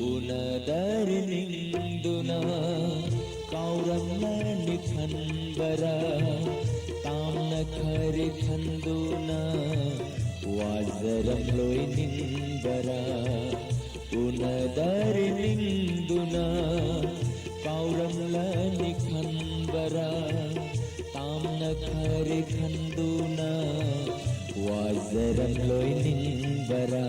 Unadarninduna kauramlani khanbara tamna khari khanduna wazaram loi ninbara Unadarninduna kauramlani khanbara tamna khari khanduna wazaram loi ninbara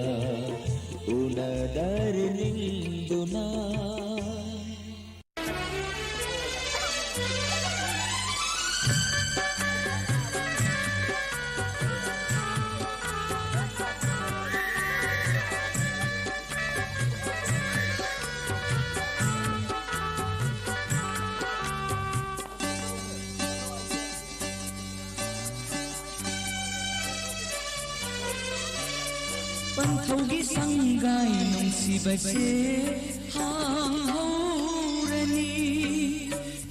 Unadarninduna Panthaugi sangai nungsibase hang haurani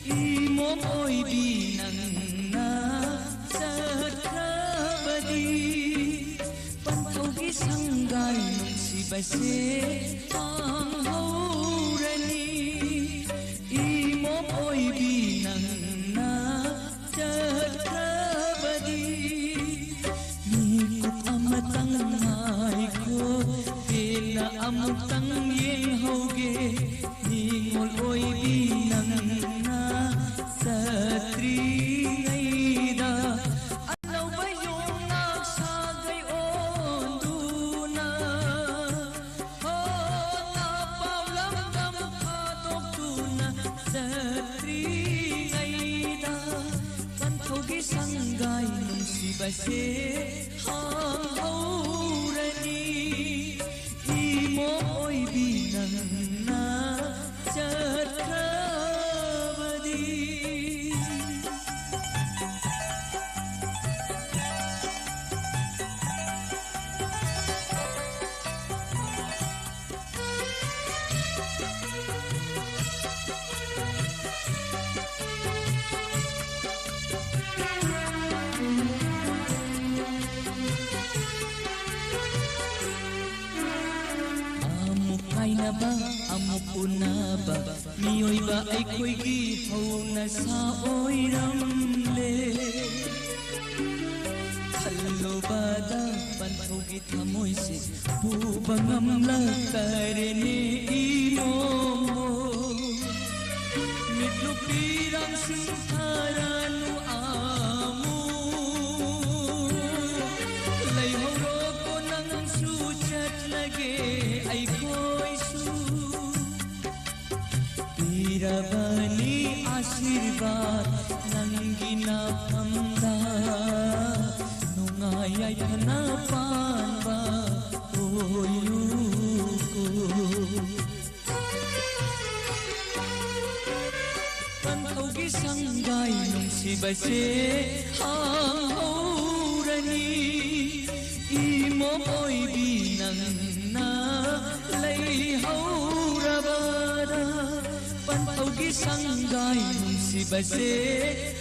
imom oibi nangna satrabadi Panthaugi sangai nungsibase hang haurani imom oibi nangna satrabadi Nikut amatang Tena amutang yeng hoge Ningol oi binangna Satri ngaida Alaw ba yung nagsagay onduna Ho napawlamdam katokuna Satri ngaida Pantogi sanggay nung sibase haurani Imoy binangna Chakrabadi Ba amupuna ba miyoy ba ay ko'y gihaw na sa oiramle Kalo ba da panhugit hamoy si bubangam lakarene inomo Mitlupirang sintarano amo Layhoro ko ng suchat lagi ay ko'y Rabani asirbat ng ginapamda Nung aya'y hanapan ba oy luko Panthaugi sanggay nung sibase hang haurani Imom oy binangna layhaurabada Panthaugi sanggay nung sibase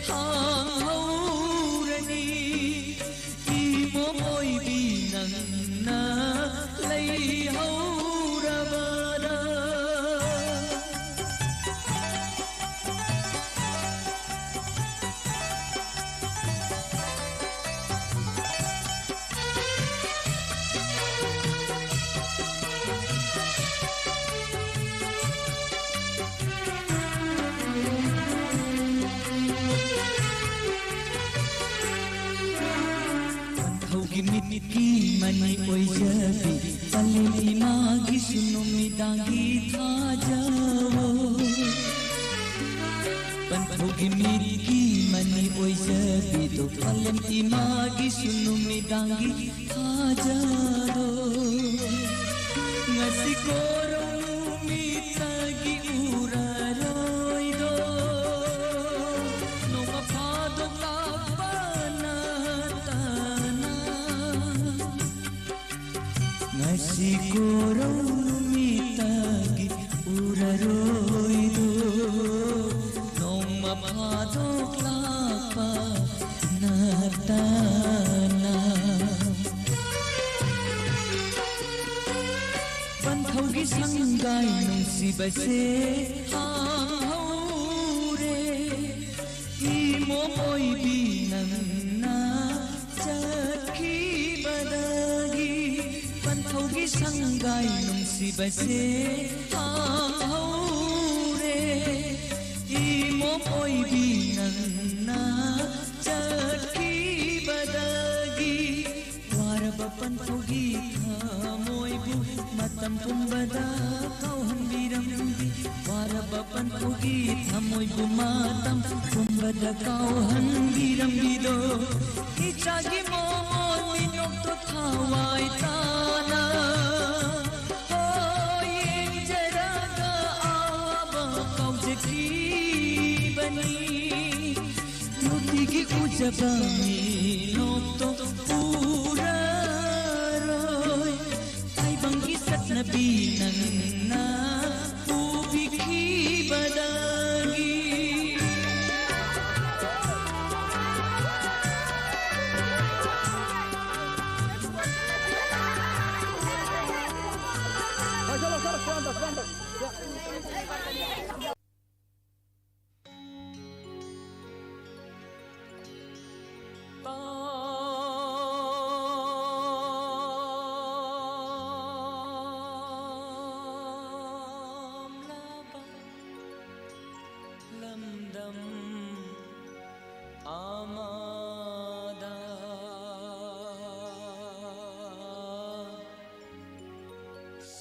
hang haurani Imom oy binangna layhaurabada Gimit ki mani oi jabi paleli magi sunumi dangi thajawo Panthau gimit ki mani oi jabi to paleli magi sunumi dangi thajawo ngasi korong mitagi uraroi do no mapadok Siguro mitagi uraroy do nung mapadok lapa natana Panthaugi sang ꯅꯨꯡꯁꯤꯕꯁꯦ ꯍꯥꯡꯍꯧꯔꯦ ꯏꯃꯣꯏꯕꯤ ꯅꯪꯅ ꯆꯠꯈꯤꯕꯗꯒꯤ ꯄꯟꯊꯧꯒꯤ ꯁꯪꯒꯥꯏ ꯅꯨꯡꯁꯤꯕꯁꯦ ꯍꯥꯡꯍꯧꯔꯦ 이모보이비 넌나 ꯆꯠꯈꯤꯕꯗꯒꯤ ꯋꯥꯔꯕ ꯄꯟꯊꯧꯒꯤ ꯊꯃꯣꯏꯕꯨ ꯃꯇꯝ ꯄꯨꯝꯕꯗ ꯀꯥꯎꯍꯟꯕꯤꯔꯝꯕꯤ ꯋꯥꯔꯕ ꯄꯟꯊꯧꯒꯤ ꯊꯃꯣꯏꯕꯨ ꯃꯇꯝ ꯄꯨꯝꯕꯗ ꯀꯥꯎꯍꯟꯕꯤꯔꯝꯕꯤꯗꯣ 이짝이 몸은 민옥도 타와이 따나 호인제라가 아와버 가우제기 누티기 우자방이 녹도 우라로이 타이방기 삿나비 낭나 우비키 바다기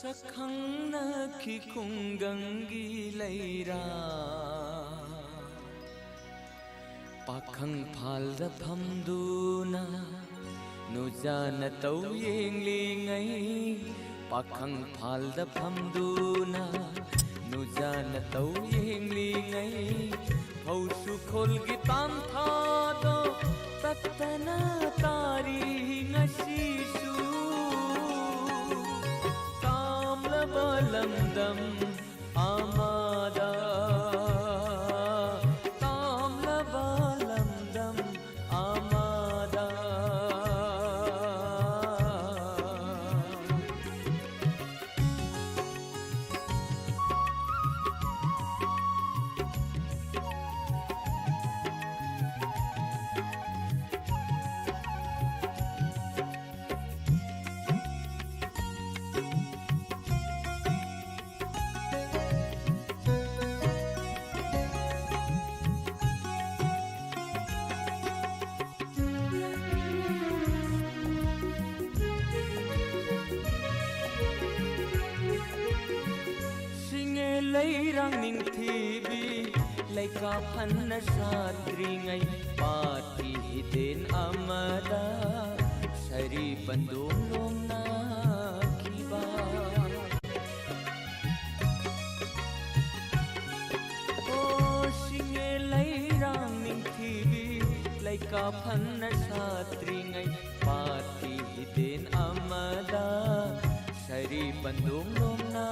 सखंगनखी खुंगंगी लैरा पाखंग फालद फमदुना नुजान तौ येंगलिंगै पाखंग फालद फमदुना नुजान तौ येंगलिंगै हौसु खोलगी तामथादो तत्तना तारी ngasisu Lamdam amada tam lamdam amada leirang ning thibi leika phanna satringai pati hiden amada sari bandung lomna kiba o singe leirang ning thibi leika phanna satringai pati hiden amada sari bandung lomna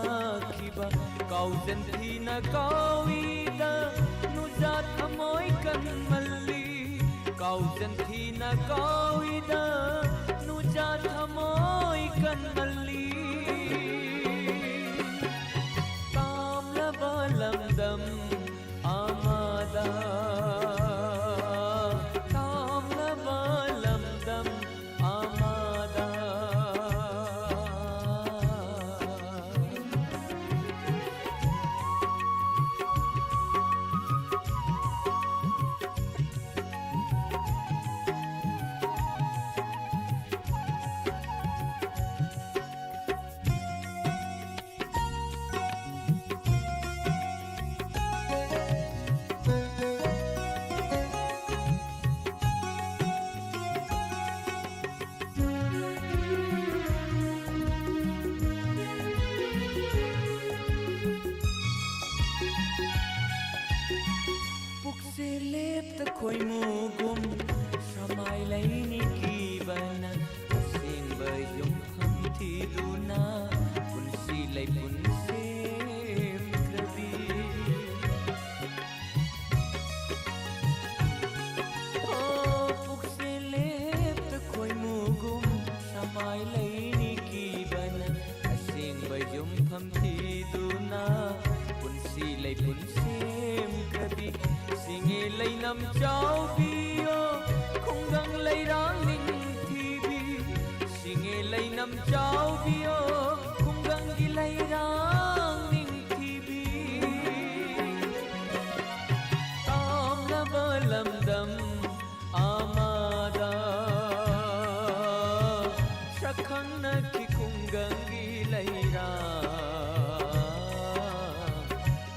kiba Kaujan thina kauida nuja thamoi kan malli Kaujan thina kauida nuja thamoi kan malli Tam labalamdam amada Tam labalamdam amada nam chau bio khung gang lay rang ning thi bi singe lay nam chau bio khung gang gi lay rang ning thi bi tam la balam dam amada shakhang na ki khung gang gi lay rang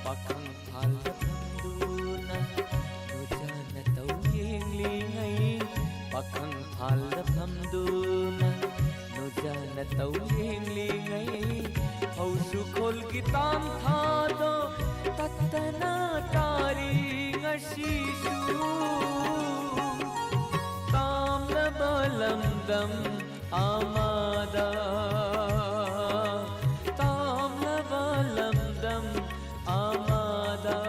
pakhang thal pakhang phal tham du na no jana tau yeng li ngai hau su khol ki tam tha do tatna tari ngasi su tam la balam dam amada tam la balam dam amada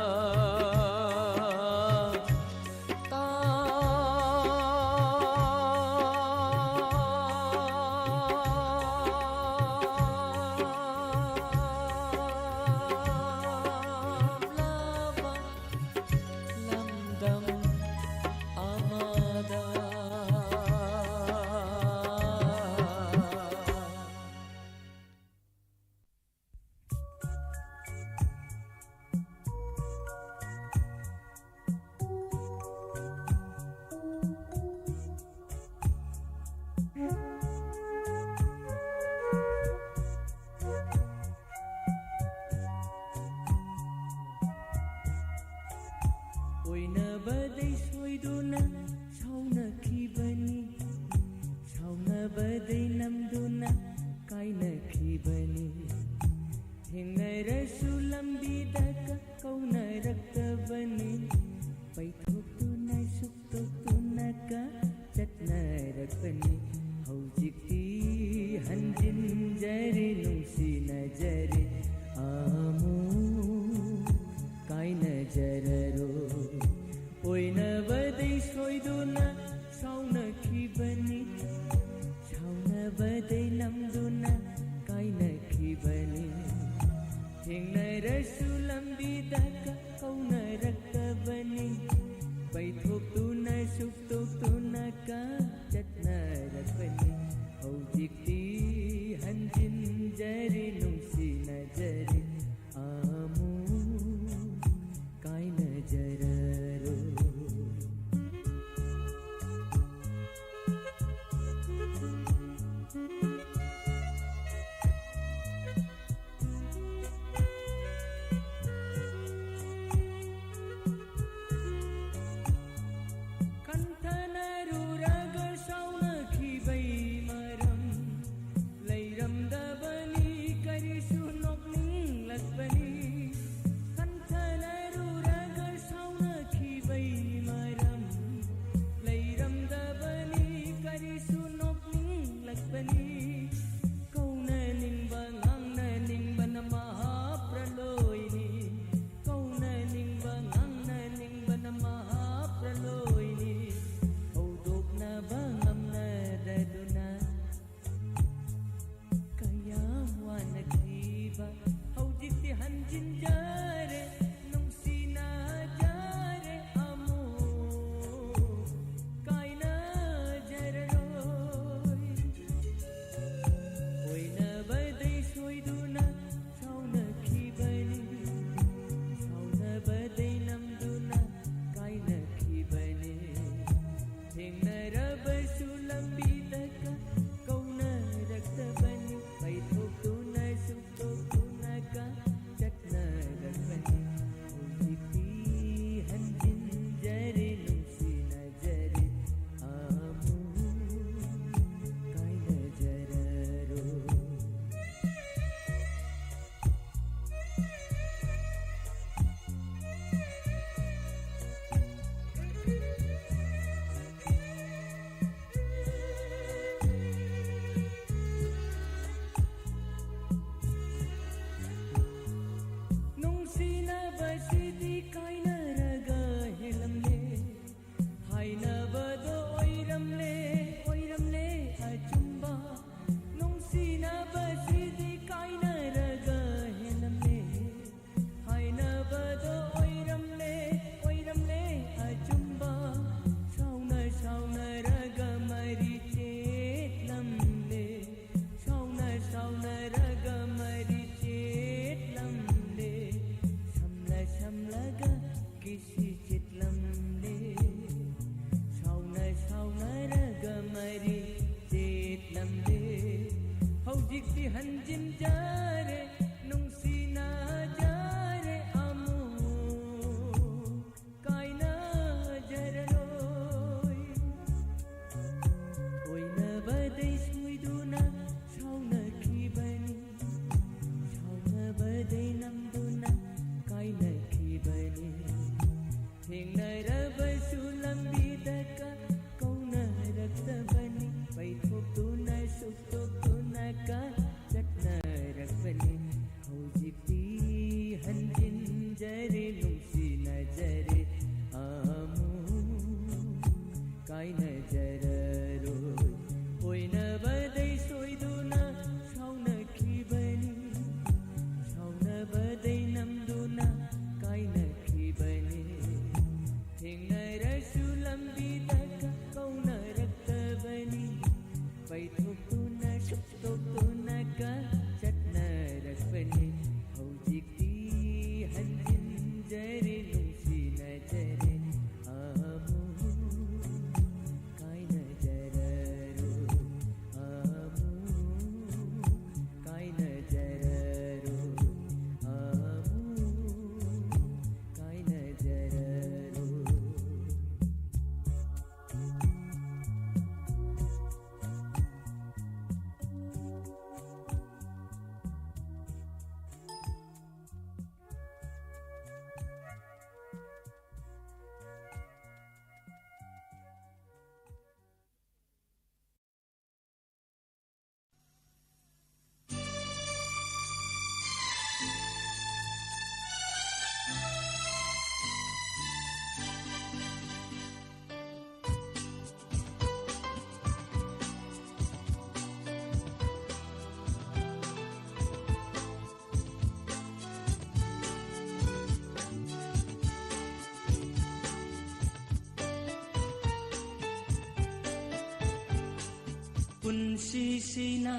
punsisina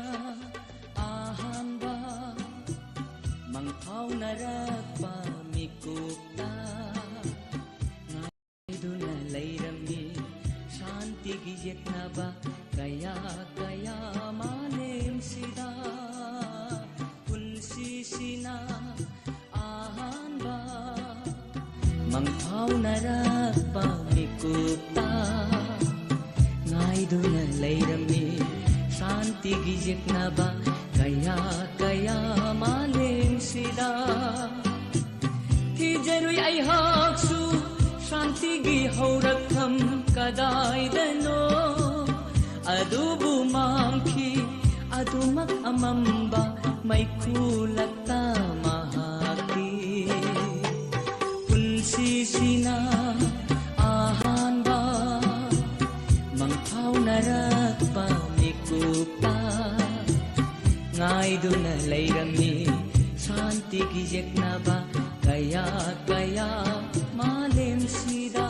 ahanba mangphaunarakpa mikupta ngaiduna leirami shantigi yetnaba kaya kaya malem sida punsisina ahanba mangphaunarakpa mikupta ngaiduna leirami santigi yeknaba kaya kaya malem sida thijarui ai haksu shantigi haurakam kadaidano adubu mamki adumak amamba maikulakta mahaki punsisina ahanba mangphaunarakpa mikupta ngaiduna leirami shantigi yeknaba kaya kaya malem sida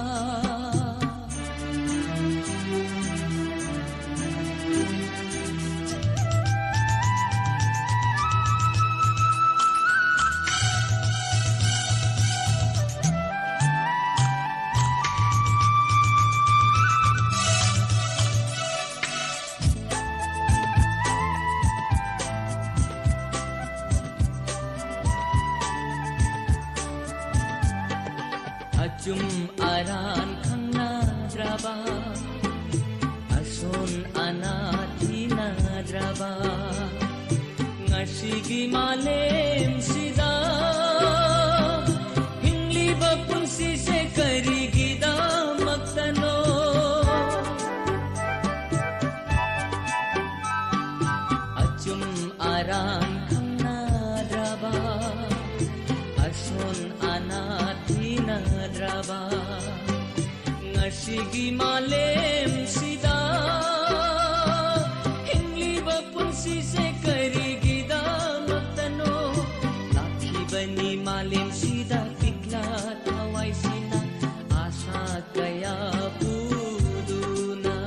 Acum aran khangna draba ason anathina draba ngasigi malem sida hingliba punsi se karigida maktano acum aran khangna draba ason anathina draba ngasigi malem sida hingliba punsi se karigida maktano lakhibani malem sida tikla thawai sina asha kaya buduna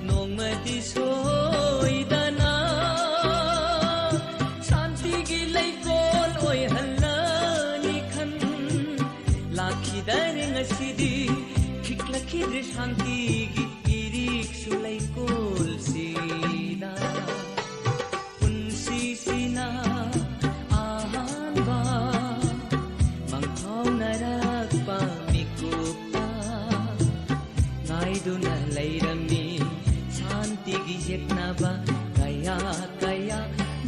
nongmati soidana shantigi leikol oi halani khan lakhidare ngasidi khikhlakidre shantigi irik sulai kol sida punsisina ahanba mangphaunarakpa mikupta ngaiduna leirami shantigi yeknaba kaya kaya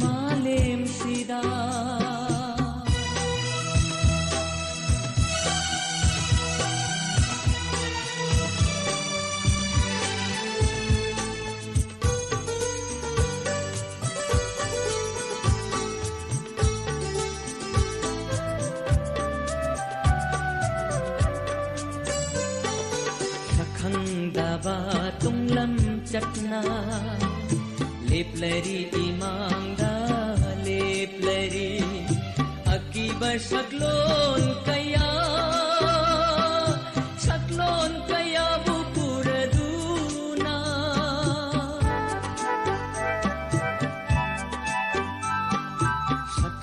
malem sida khangdaba tunglam chatna leplari imangda leplari akiba shaklon kaya bupuraduna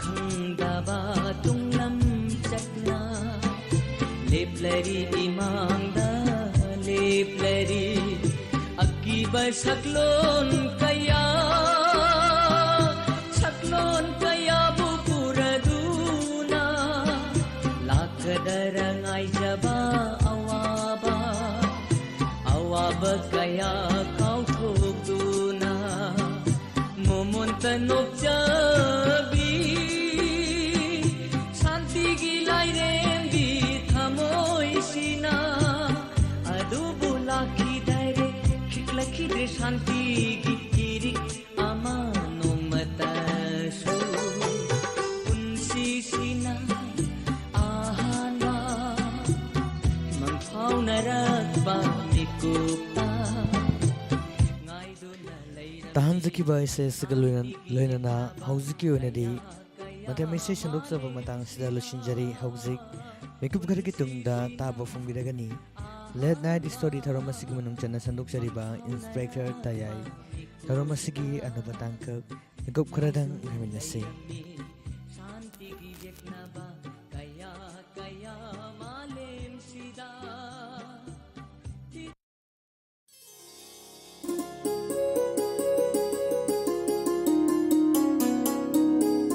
khangdaba tunglam chatna leplari imangda leplari akiba shaklon kaya bupuraduna lakadarangai jaba awaba kaya kau thokduna momontanok jabi shantigi lairembi thamoi sina adubu lakhidare khiklakidre shantigi irik amano matasu punsisina ahanba mangphaunarakpa mikupta ngaiduna leirami tahamzakiba ise loinana hauziki onadi matamese shandokjaba matang sida loshinjari hauzik mekup ghargi tungda taba fungbiragani late night story tharom asigi manung chana sandok chariba inspector tayai ꯊꯧꯔꯝ ꯑꯁꯤꯒꯤ ꯑꯅꯧꯕ ꯇꯥꯡꯀꯛ ꯃꯤꯀꯨꯞ ꯈꯔꯗꯪ ꯂꯩꯃꯤꯟꯅꯁꯤ